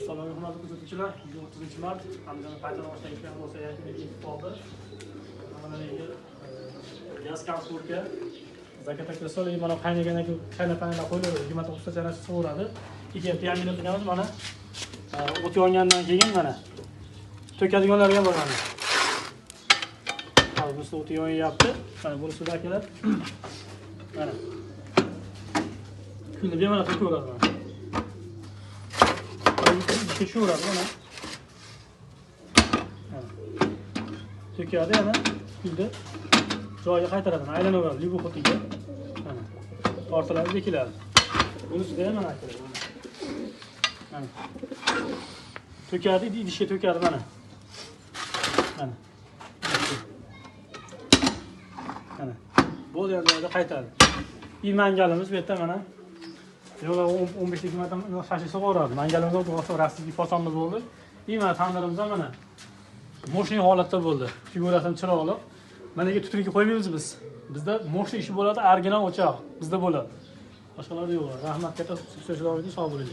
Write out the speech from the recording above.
Salom hurmatli kuzatuvchilar, 30-mart Andijon qaytadan boshlangan bo'lsa yakuniy qoldi. Mana gaz konstruktsiya zakat aksesuar mana qaynagan qaynapanilar qo'yiladi, 29 chanasi so'radi. 2 minut qilamiz mana. O't yongandan keyin mana to'kadiganlar ham bor mana. Hozir bu o't yonyapti. Mana bunisida akalar. Mana. Kunda bemalol to'kaveradi mana. Keshaveradi mana. To'kadi yana kunda joyiga qaytaradi, aylanaveradi libu xotiga. Mana. Tortiladi, bekiladi. Bunisida ham mana akalar. Mana. To'kadi, idishga to'kadi mana. Mana. Mana. Bo'ldi endi qaytadi. I mangalimiz bu yerda mana. Yo'la 15 marta shashi sug'oradi. Mangalimiz o'rtasida rasmli fasonli bo'ldi. I mana tandirimiz ham mana. Moshina holatda bo'ldi. Figurasi chiroyli. Managa tutunga qo'ymaymiz biz. Bizda moshina ishi bo'ladi, original o'choq bizda bo'ladi. Boshqalarda yo'q. Rahmat katta, sog' bo'ling.